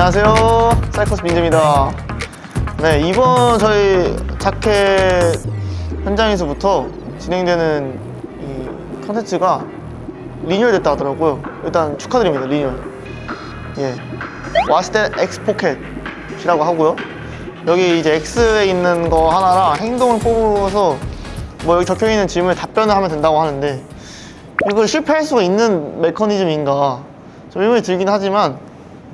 안녕하세요, 사이코스 민재입니다. 네, 이번 저희 자켓 현장에서부터 진행되는 이 컨텐츠가 리뉴얼 됐다 하더라고요. 일단 축하드립니다, 리뉴얼. 예, 와스테 X 포켓이라고 하고요. 여기 이제 X에 있는 거 하나랑 행동을 뽑아서 뭐 여기 적혀있는 질문에 답변을 하면 된다고 하는데, 이걸 실패할 수가 있는 메커니즘인가 좀 의문이 들긴 하지만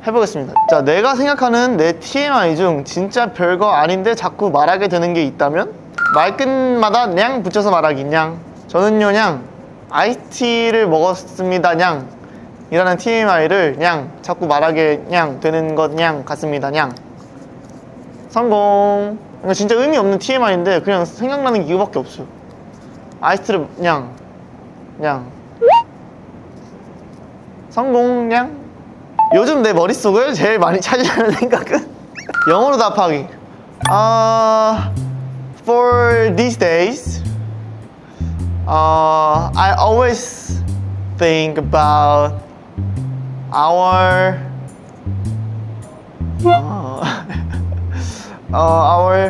해보겠습니다. 자, 내가 생각하는 내 TMI 중 진짜 별거 아닌데 자꾸 말하게 되는 게 있다면? 말끝마다 냥 붙여서 말하기 냥. 저는요 냥 아이스티를 먹었습니다 냥 이라는 TMI를 냥 자꾸 말하게 냥 되는 것 냥 같습니다 냥. 성공. 그러니까 진짜 의미 없는 TMI인데 그냥 생각나는 게 이거밖에 없어요. 아이스티를 냥 성공 냥. 요즘 내 머릿속을 제일 많이 차지하는 생각은 영어로 답하기. For these days, I always think about our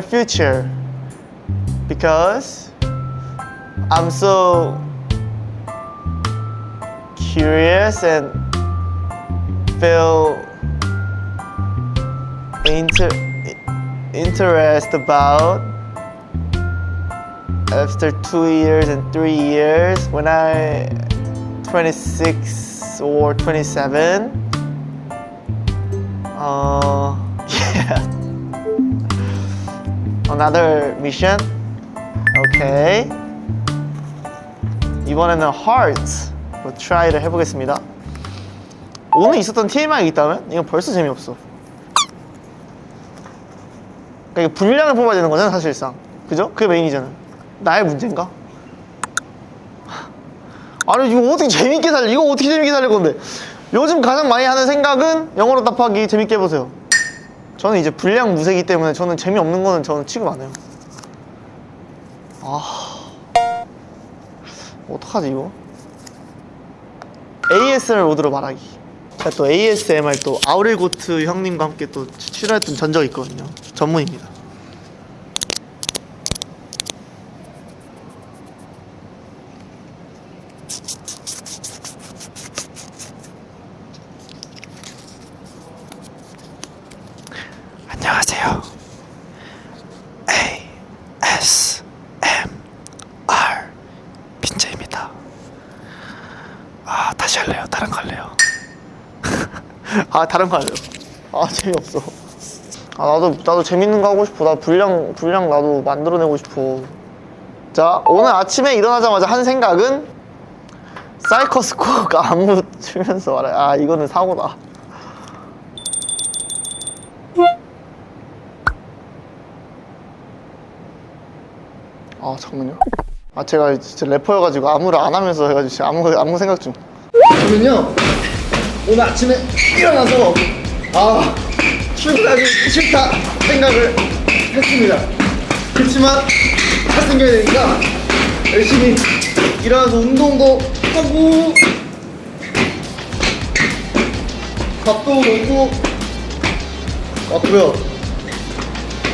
future because I'm so curious and feel interest about after 2 years and 3 years when I 26 or 27. Yeah. Another mission. Okay. 이번에는 heart로 try를 해보겠습니다. 오늘 있었던 TMI가 있다면 이건 벌써 재미없어. 그러니까 이게 분량을 뽑아야 되는 거잖아 사실상. 그죠? 그게 메인이잖아. 나의 문제인가? 아니 이거 어떻게 재밌게 살려? 이거 어떻게 재밌게 살릴 건데? 요즘 가장 많이 하는 생각은 영어로 답하기. 재밌게 해보세요. 저는 이제 분량 무새이기 때문에 저는 재미없는 거는 저는 취급 안 해요. 어떡하지 이거? ASMR 모드로 말하기. 제가 또 ASMR 또 아우렐고트 형님과 함께 또 출연했던 전적이 있거든요. 전문입니다. 안녕하세요. ASMR 민재입니다. 다시 할래요? 다른 거 할래요? 다른 거 할래요. 재미없어. 나도 재밌는 거 하고 싶어. 나 분량 나도 만들어내고 싶어. 자, 오늘 아침에 일어나자마자 한 생각은 사이커스 꼭 안무 추면서 말해. 이거는 사고다. 잠깐만요. 제가 진짜 래퍼여가지고 안무를 안 하면서 해가지고 진짜 안무 생각 중. 저는요 오늘 아침에 일어나서 출근하기 싫다 생각을 했습니다. 그렇지만 잘생겨야 되니까 열심히 일어나서 운동도 하고 밥도 먹고 왔고요.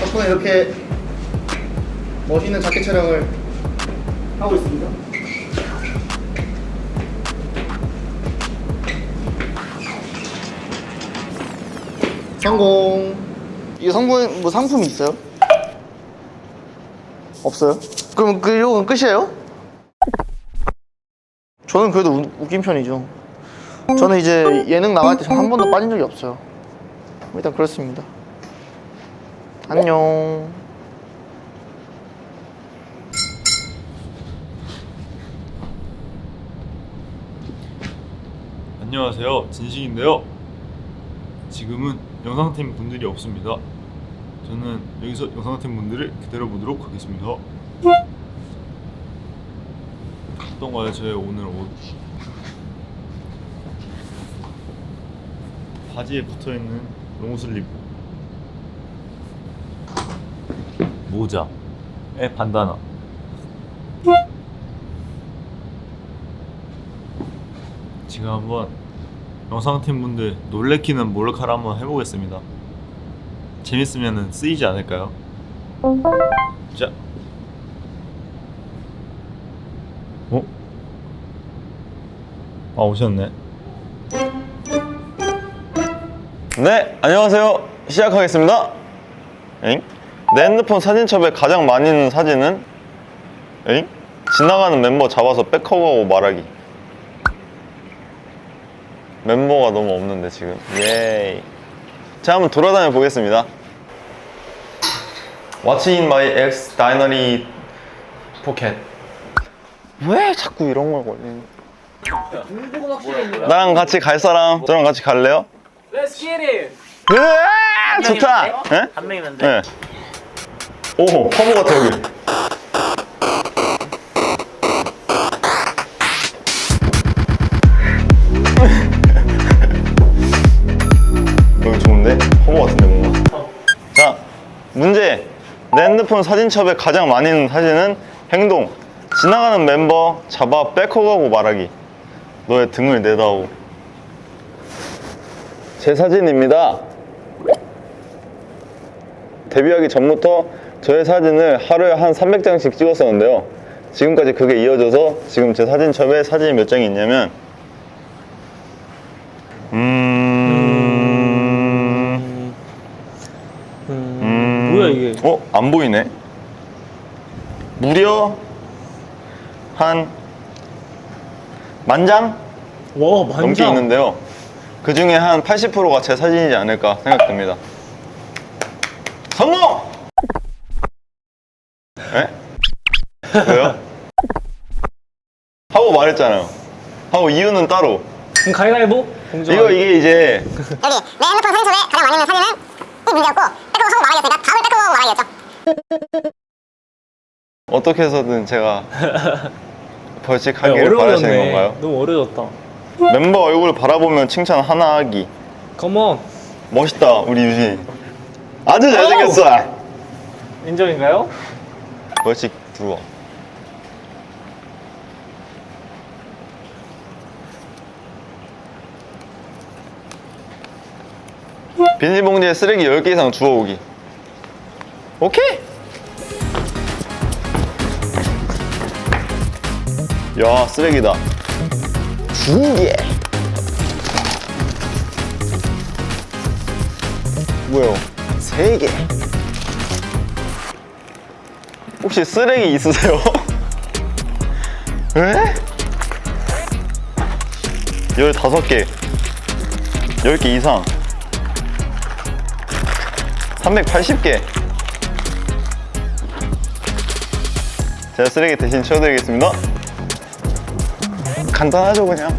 덕분에 이렇게 멋있는 자켓 촬영을 하고 있습니다. 성공. 이 성공 뭐 상품이 있어요? 없어요? 그럼 이건 끝이에요? 저는 그래도 웃긴 편이죠. 저는 이제 예능 나갈 때 한 번도 빠진 적이 없어요. 일단 그렇습니다. 안녕. 안녕하세요, 진식인데요. 지금은 영상팀 분들이 없습니다. 저는 여기서 영상팀 분들을 기다려 보도록 하겠습니다. 어떤가요, 제 오늘 옷? 바지에 붙어있는 롱슬리브, 모자에 반다나, 지금 한번 영상팀 분들 놀래키는 몰카를 한번 해보겠습니다. 재밌으면 쓰이지 않을까요? 자, 아, 오셨네. 네, 안녕하세요. 시작하겠습니다. 엥? 내 핸드폰 사진첩에 가장 많이 있는 사진은? 엥? 지나가는 멤버 잡아서 백허그하고 말하기. 멤버가 너무 없는데 지금. 예이. 자, 한번 돌아다녀 보겠습니다. What's in my ex diary pocket? 왜 자꾸 이런 걸 걸리니? 나랑 같이 갈 사람? 저랑 같이 갈래요? Let's get it! 으아, 좋다! 예? 한 명이면 돼? 네. 오, 화보 같아, 여기. 여기 좋은데? 화보 같은데, 뭔가. 자, 문제. 내 핸드폰 사진첩에 가장 많이 있는 사진은 행동. 지나가는 멤버 잡아 백허그하고 말하기. 너의 등을 내다오. 제 사진입니다. 데뷔하기 전부터 저의 사진을 하루에 한 300장씩 찍었었는데요. 지금까지 그게 이어져서 지금 제 사진첩에 사진이 몇 장이 있냐면 뭐야 이게? 안 보이네. 무려 한 10,000장 와 넘게 만장! 있는데요. 그 중에 한 80%가 제 사진이지 않을까 생각됩니다. 성공! 에? 왜요? 하고 말했잖아요. 하고 이유는 따로. 그럼 가위바위보? 공정하게. 이게 이제 여기 내 핸드폰 사진첩에 가장 많이 있는 사진은 이 문제였고 백허그 하고 말하기였으니까 다음을 백허그 하고 말하기였죠. 어떻게 해서든 제가 야, 벌칙하기를 바라시는 어려워졌네. 건가요? 너무 어려졌다. 멤버 얼굴 바라보면 칭찬 하나 하기. 컴온! 멋있다 우리 유진이. 아주 잘생겼어. 인정인가요? 벌칙 들어와. 비닐봉지에 쓰레기 10개 이상 주워오기. 오케이? 야, 쓰레기다. 2개. 뭐요? 3개. 혹시 쓰레기 있으세요? 에? 15개. 10개 이상. 380개. 제가 쓰레기 대신 치워드리겠습니다. 간단하죠, 그냥.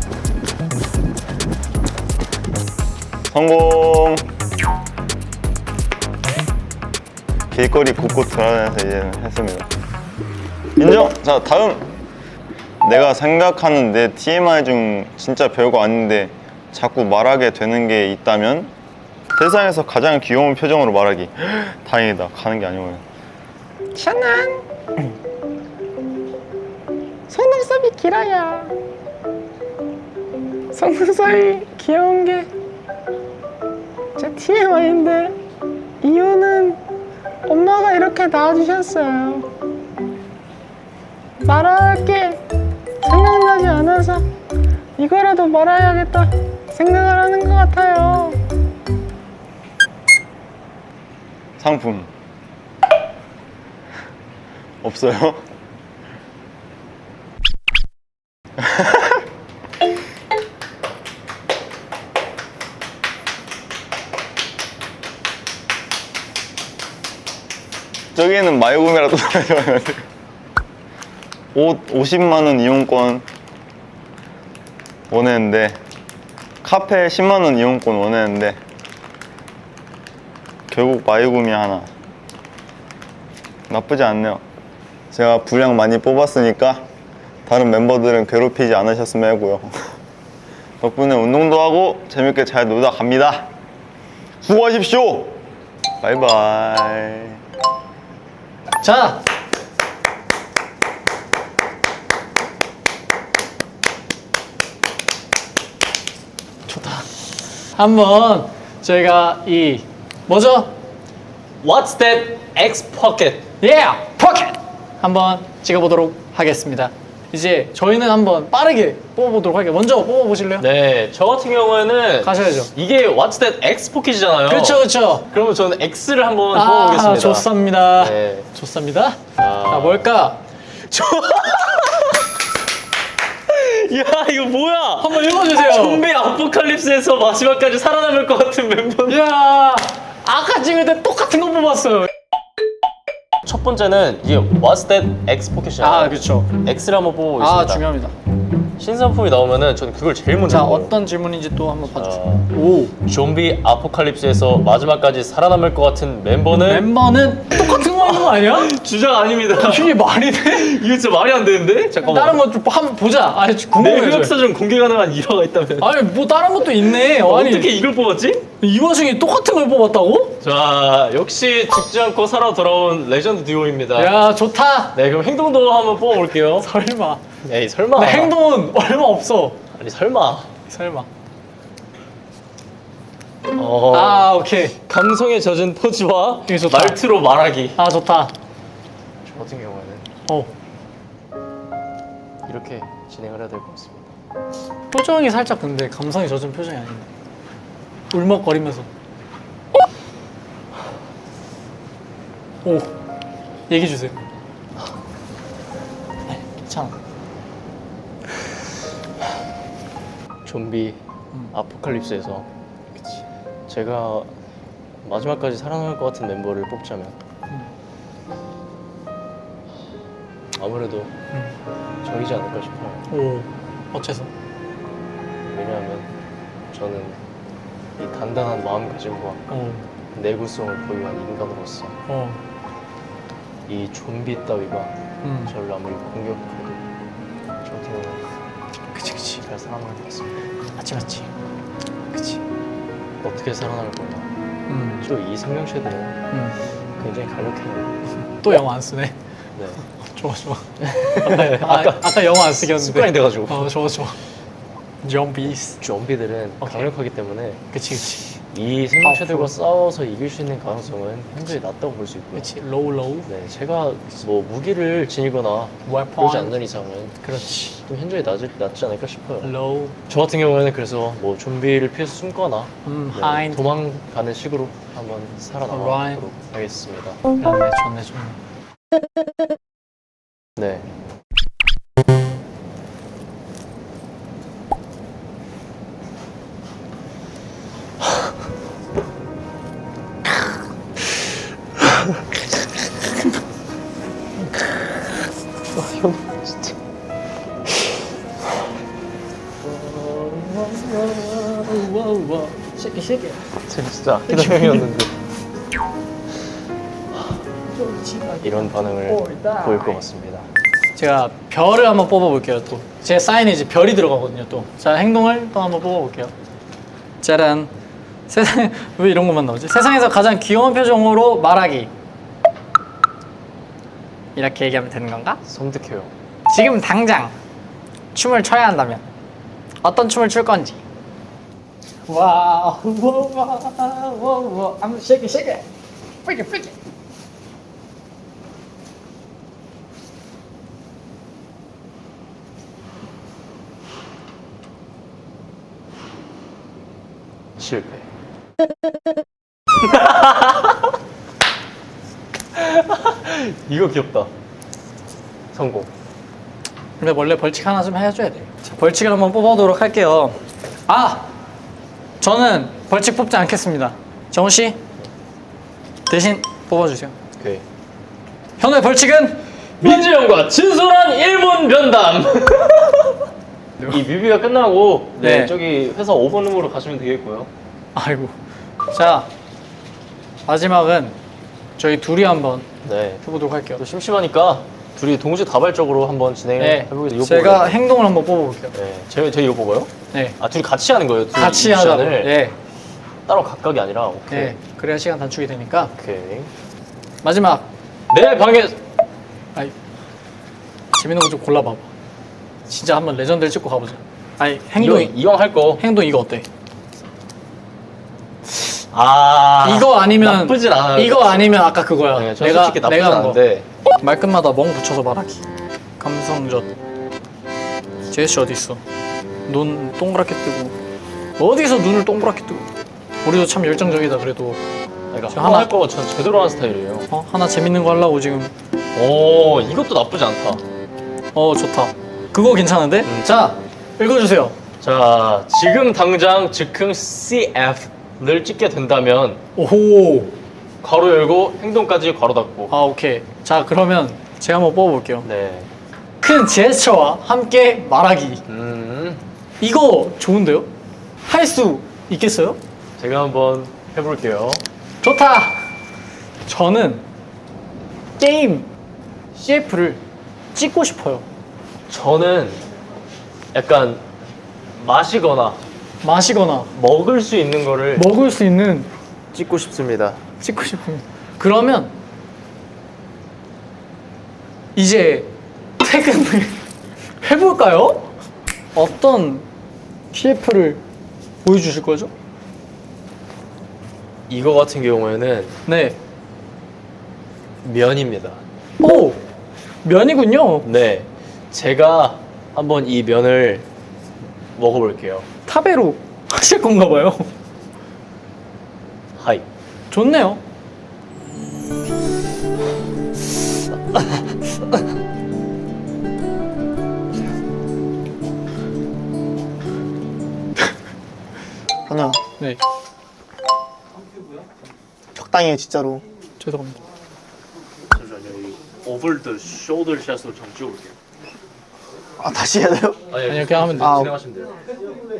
성공. 길거리 곳곳 돌아다녀서 이제는 했습니다. 인정! 자, 다음. 내가 생각하는 내 TMI 중 진짜 별거 아닌데 자꾸 말하게 되는 게 있다면 세상에서 가장 귀여운 표정으로 말하기. 다행이다. 가는 게 아니고요. 저는 속눈썹이 길어요. 속눈썹이 귀여운 게 제 TMI인데 이유는 엄마가 이렇게 낳아주셨어요. 말할 게 생각나지 않아서 이거라도 말아야겠다 생각을 하는 것 같아요. 상품 없어요? 저기는 마이구미라도 사줘야 돼. 옷 50만원 이용권 원했는데 카페 10만원 이용권 원했는데 결국 마이구미 하나. 나쁘지 않네요. 제가 분량 많이 뽑았으니까 다른 멤버들은 괴롭히지 않으셨으면 하고요. 덕분에 운동도 하고 재밌게 잘 놀다 갑니다. 수고하십시오. 바이바이. 자! 좋다. 한번 저희가 이 뭐죠? What's that X pocket? Yeah, 포켓! 한번 찍어보도록 하겠습니다. 이제 저희는 한번 빠르게 뽑아보도록 할게요. 먼저 뽑아보실래요? 네, 저 같은 경우에는 가셔야죠. 이게 What's that X pocket이잖아요. 그렇죠, 그렇죠. 그러면 저는 X를 한번 뽑아보겠습니다. 좋습니다. 네. 좋습니다. 자, 뭘까? 야, 이거 뭐야? 한번 읽어주세요. 좀비 아포칼립스에서 마지막까지 살아남을 것 같은 멤버. 이야, 아까 찍을 때 똑같은 거 뽑았어요. 첫 번째는 이게 What's that X pocket이잖아요. 아, 그렇죠. X를 한번 뽑아보겠습니다. 아, 중요합니다. 신상품이 나오면은 저는 그걸 제일 먼저 자, 뽑아요. 어떤 질문인지 또 한번 봐주세요. 오, 좀비 아포칼립스에서 마지막까지 살아남을 것 같은 멤버는 멤버는 똑같은 거 있는 거 아니야? 주장 아닙니다. 이게 말이 돼? 이거 진짜 말이 안 되는데? 잠깐만. 다른 거 좀 한번 보자. 아니, 내 궁금해요. 흑역사전 공개 가능한 일화가 있다면 아니, 뭐 다른 것도 있네. 아니, 어떻게 이걸 뽑았지? 이 와중에 똑같은 걸 뽑았다고? 자, 역시 죽지 않고 살아 돌아온 레전드 듀오입니다. 야, 좋다. 네, 그럼 행동도 한번 뽑아볼게요. 설마. 에이, 설마. 내 행동은 얼마 없어. 아니, 설마. 설마. 아, 오케이. 감성에 젖은 포즈와 이게 좋다. 말투로 말하기. 아, 좋다. 저 같은 경우에는 어. 이렇게 진행을 해야 될 것 같습니다. 표정이 살짝 근데 감성이 젖은 표정이 아닌데. 울먹거리면서. 오. 얘기해 주세요. 아니, 괜찮아. 좀비 아포칼립스에서 제가 마지막까지 살아남을 것 같은 멤버를 뽑자면 아무래도 저이지 않을까 싶어요. 오. 어째서? 왜냐하면 저는 이 단단한 마음가짐과 어. 내구성을 보유한 인간으로서 어. 이 좀비 따위가 저를 아무리 공격해도 저 같은 경우는 그치. 잘 살아남을 것 같습니다. 맞지. 그치. 어떻게 살아남을 거냐? 저 이 생명체들은 굉장히 강력해요. 또 영어 안 쓰네. 네. 좋아. 아까 영어 안 쓰겠는데. 습관이 돼가지고. 좋아. 좀비스. 좀비들은 오케이. 강력하기 때문에 그치. 이 생명체들과 싸워서 이길 수 있는 가능성은 현저히 낮다고 볼 수 있고요. 그치. 로우. 네, 제가 뭐 무기를 지니거나 웨폰. 그러지 않는 이상은 그렇지. 좀 현저히 낫지 않을까 싶어요. 로우. 저 같은 경우에는 그래서 뭐 좀비를 피해서 숨거나 네, 하인드. 도망가는 식으로 한번 살아남도록 Alright. 하겠습니다. 좋네. 네. 형 진짜. 쉐키. 제가 진짜 아끼던 형이었는데 이런 반응을 보일 것 같습니다. 제가 별을 한번 뽑아볼게요. 또 제 사인에 이제 별이 들어가거든요. 또 자, 행동을 또 한번 뽑아볼게요. 짜란. 세상에 왜 이런 것만 나오지? 세상에서 가장 귀여운 표정으로 말하기. 이렇게 얘기하면 되는 건가? 섬뜩해요. 지금 당장 춤을 춰야 한다면 어떤 춤을 출 건지. 와우, I'm shake it, freak it. 실패. 이거 귀엽다. 성공. 근데 원래 벌칙 하나 좀 해줘야 돼요. 자, 벌칙을 한번 뽑아보도록 할게요. 저는 벌칙 뽑지 않겠습니다. 정우 씨 대신 뽑아주세요. 오케이. 현우의 벌칙은 민주 형과 진솔한 일본 면담. 이 뮤비가 끝나고 네. 저기 회사 5번룸으로 가시면 되겠고요. 아이고. 자, 마지막은 저희 둘이 한번 네. 해보도록 할게요. 또 심심하니까 둘이 동시다발적으로 한번 진행해 보겠습니다. 제가 행동을 한번 뽑아볼게요. 네. 제가 이거 뽑아요? 네. 아 둘이 같이 하는 거예요? 둘이 같이 이 하자고. 미션을? 네. 따로 각각이 아니라 오케이. 네. 그래야 시간 단축이 되니까. 오케이. 마지막. 내 방에 아이, 재밌는 거 좀 골라봐봐. 진짜 한번 레전드를 찍고 가보자. 아니, 행동 이왕 할 거 행동 이거 어때? 아 이거 아니면 나쁘진 않아요. 이거 아니면 아까 그거야. 네, 전 솔직히 나쁘진 한 거. 않은데 말끝마다 멍 붙여서 말하기. 감성젓. 제시 어디 있어? 눈 동그랗게 뜨고. 어디서 눈을 동그랗게 뜨고? 우리도 참 열정적이다 그래도. 그러니까 저 하나 하나- 할 거가 전 제대로 하는 스타일이에요. 하나 재밌는 거 하려고 지금. 오 이것도 나쁘지 않다. 좋다. 그거 괜찮은데? 자, 읽어주세요. 자 지금 당장 즉흥 CF를 찍게 된다면 오호. 괄호 열고 행동까지 괄호 닫고. 오케이. 자, 그러면 제가 한번 뽑아볼게요. 네. 큰 제스처와 함께 말하기. 이거 좋은데요? 할 수 있겠어요? 제가 한번 해볼게요. 좋다. 저는 게임 CF를 찍고 싶어요. 저는 약간 마시거나 마시거나 먹을 수 있는 거를 먹을 수 있는 찍고 싶습니다. 찍고 싶으면 그러면 이제 퇴근을 해볼까요? 어떤 CF를 보여주실 거죠? 이거 같은 경우에는 네. 면입니다. 오! 면이군요. 네. 제가 한번 이 면을 먹어볼게요. 타베로 하실 건가 봐요. 하이. 좋네요. 하나 네. 적당히 해 진짜로. 죄송합니다. 잠시만요. 오버 더 숄더 샷으로 좀 찍어볼게요. 아 다시 해야 돼요? 아니요, 그냥 하면 돼요. 아, 진행하시면 돼요.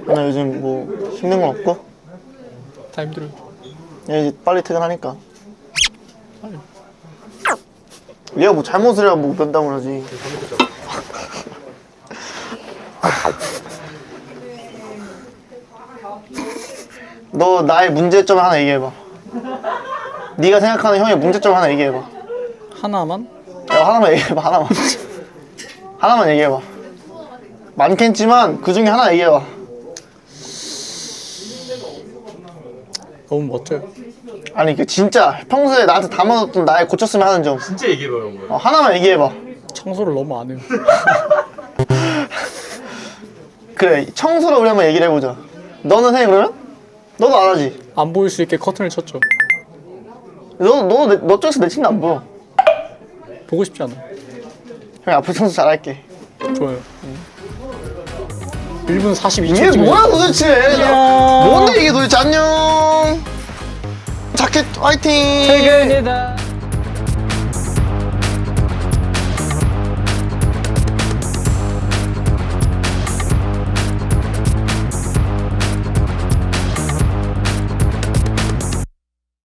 하나 요즘 뭐 힘든 건 없고 다 힘들어요. 이제 빨리 퇴근하니까. 얘가 뭐 잘못을 해야 뭐 면담을 하지. 너 나의 문제점 하나 얘기해봐. 네가 생각하는 형의 문제점 하나 얘기해봐. 하나만? 야, 하나만 얘기해봐. 하나만. 하나만 얘기해봐. 많겠지만 그 중에 하나 얘기해봐. 너무 멋져요. 아니 그 진짜 평소에 나한테 담아뒀던 나의 고쳤으면 하는 점. 진짜 얘기해봐요, 뭐. 하나만 얘기해봐. 청소를 너무 안 해요. 그래 청소를 우리 한번 얘기를 해보자. 너는 해 그러면? 너도 안 하지? 안 보일 수 있게 커튼을 쳤죠. 너 쪽에서 내 친구 안 보여. 보고 싶지 않아요. 형이 앞으로 청소 잘할게. 좋아요. 1분 42초 이게 찍어요. 뭐야 도대체? 뭔데 이게 도대체? 안녕. 자켓 화이팅. 퇴근이다.